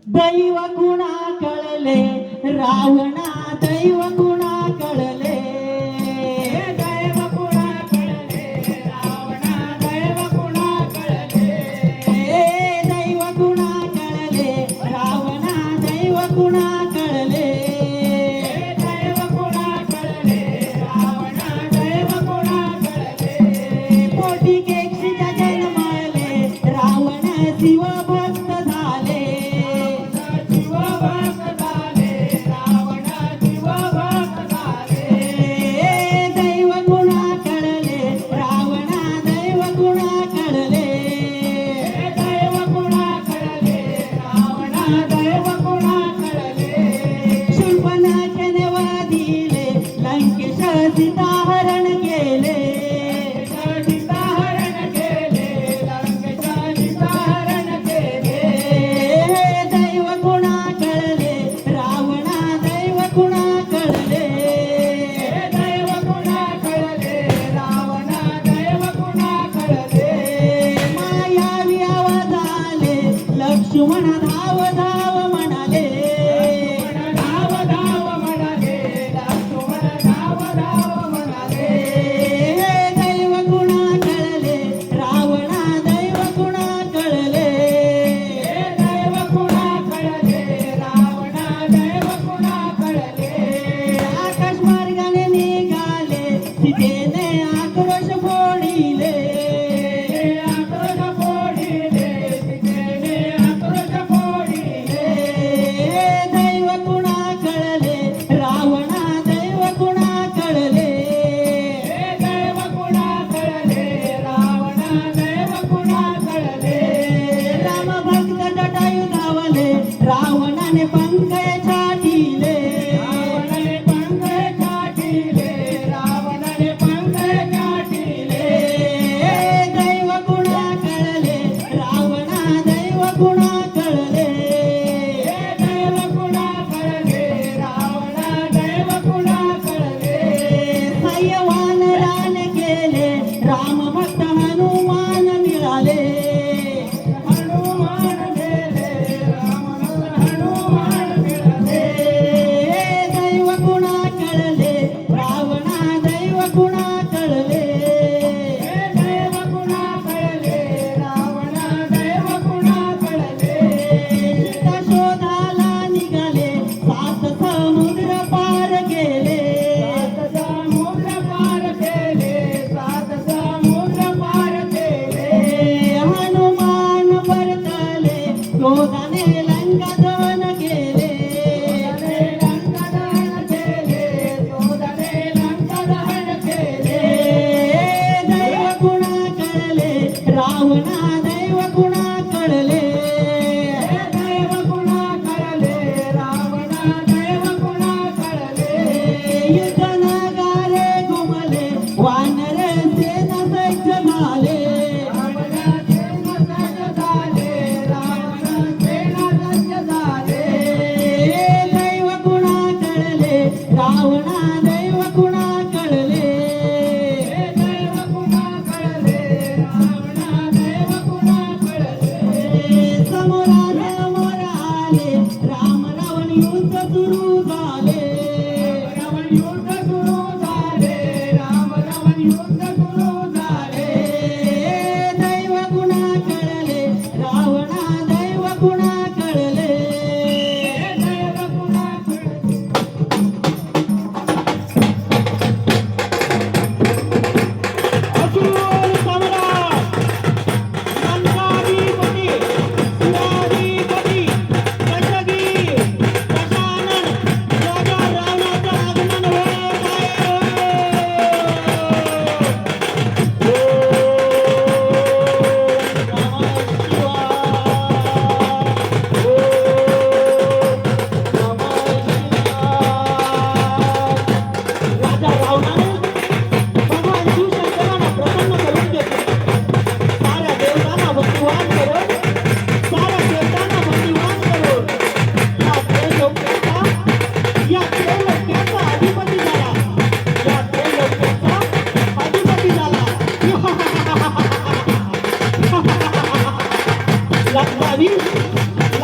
दैव गुणा कळले रावणा दैव गुणा कळले दैव गुणा कळले रावणा दैव गुणा कळले दैव गुणा कळले रावणा दैव गुणा कळले दैव गुणा कळले रावणा दैव गुणा कळले पोटी केक्षीच्या जन्माले रावण शिवभक्त झाले शिवभक्त झाले रावण शिवभक्त झाले दैव गुणा कळले रावणा दैव गुणा कळले दैव गुणा कळले रावणा दैव गुणा कळले शूर्पणखेने वादिले लंकेश सीताहरण केले सीताहरण केले लंकेचा सीताहरण केले दैव गुणा कळले रावणा दैव गुणा कळले दैव गुणा कळले रावणा दैव गुणा कळले मायावी आवाजाले लक्ष्मण धाव धाव म्हणाले धाव धाव म्हणाले लक्ष्मण धाव धाव म्हणाले दैव गुणा कळले रावणा दैव गुणा कळले दैव गुणा कळले रावणा दैव गुणा कळले आकाश मार्गाने निघाले सीतेने आक्रोश फोडिले आक्रोश फोडिले सीतेने आक्रोश फोडिले दैव गुणा कळले रावणा दैव गुणा कळले दैव गुणा कळले रावणा दैव गुणा कळले राम भक्त जटायू धावले रावणाने पंख छाटिले रावणाने पंख छाटिले रावणाने पंख छाटिले दैव गुणा कळले रावणा दैव गुणा कळले दैव गुणा कळले रावणा दैव गुणा कळले सयवान रान केले राम भक्त हनुमान मिळाले हनुमान गेले रामभक्त हनुमान मिळाले दैव गुणा कळले रावणा दैव गुणा कळले दैव गुणा कळले रावणा दैव गुणा कळले सीता शोधाला निघाले सात समुद्र पार गेले सात समुद्र पार केले सात समुद्र पार केले हनुमान परतले क्रोधाने लंका दहन केले लंका दहन केले शोधने लंका दहन केले दैव गुणा कळले रावणा दैव गुणा कळले दैव गुणा कळले रावणा दैव गुणा कळले युद्ध नगारे घुमले वानर सेना सज्ज झाले रावणा सेना सज्ज झाले रावणा सेना सज्ज झाले दैव गुणा कळले रावणा दैव गुणा कळले दैव गुणा कळले रावणा दैव गुणा कळले समोरासमोर आले राम रावण युद्ध सुरू झाले रावण युद्ध सुरू झाले राम रावण युद्ध सुरू झाले दैव गुणा कळले रावणा दैव गुणा कळले दैव गुणा कळले असुर सम्राट लंकाधिपती शिवाजीपती दशरथी दशानन राजा रावणाचं आगमन होत आहे. ओम नमः शिवाय. ओम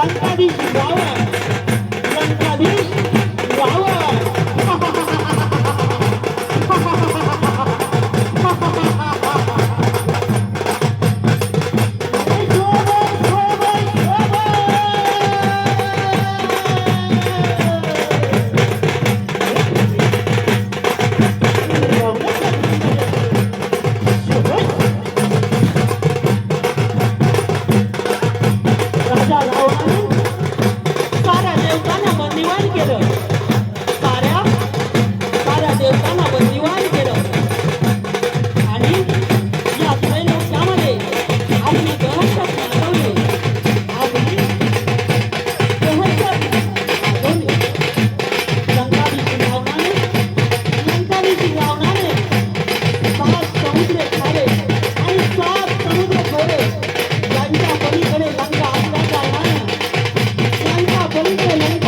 लंकाधीश रावण लंकाधीश रावण राजा रावणाने साऱ्या देवतांना बंदिवान केलं. साऱ्या देवतांना बंदिवान केलं आणि या त्रैलोक्यामध्ये आपली दहशत माजवली. आपली दहशत माजवली. लंकाधीश रावणाने 7 समुद्र खाले आणि 7 समुद्र खोले. यांच्या पलीकडे लंका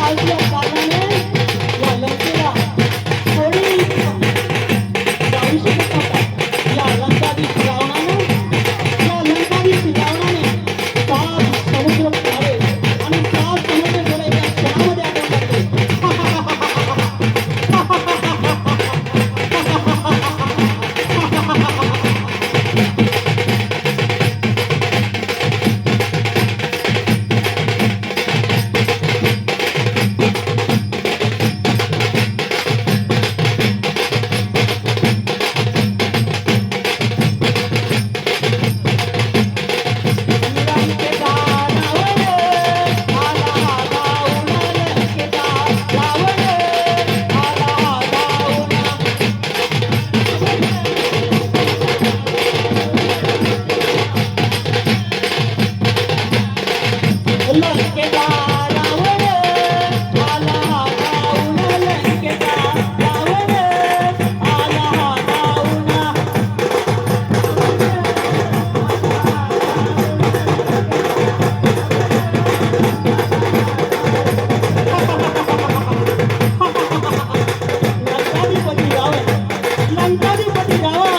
असल्या कारणाने या लंकेला कोणी जाऊ शकत नव्हता. या लंकाधीश रावणाने 7 समुद्र खाले आणि 7 समुद्र खोले या क्षणामध्ये आपण लंकाधिपती रावण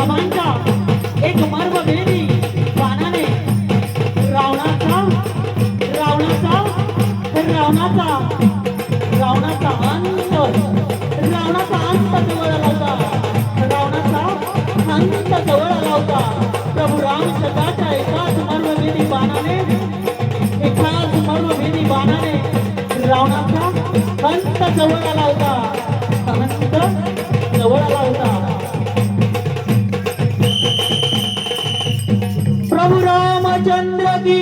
रामांच्या एक मर्मभेदी बाणाने रावणाचा रावणाचा रावणाचा रावणाचा अंत रावणाचा अंत जवळ आला होता रावणाचा अंत जवळ आला होता प्रभू राम सदाच्या एकाच मर्मभेदी बाणाने रावणाचा अंत जवळ आला होता अंत जवळ आला होता प्रभू रामचंद्र की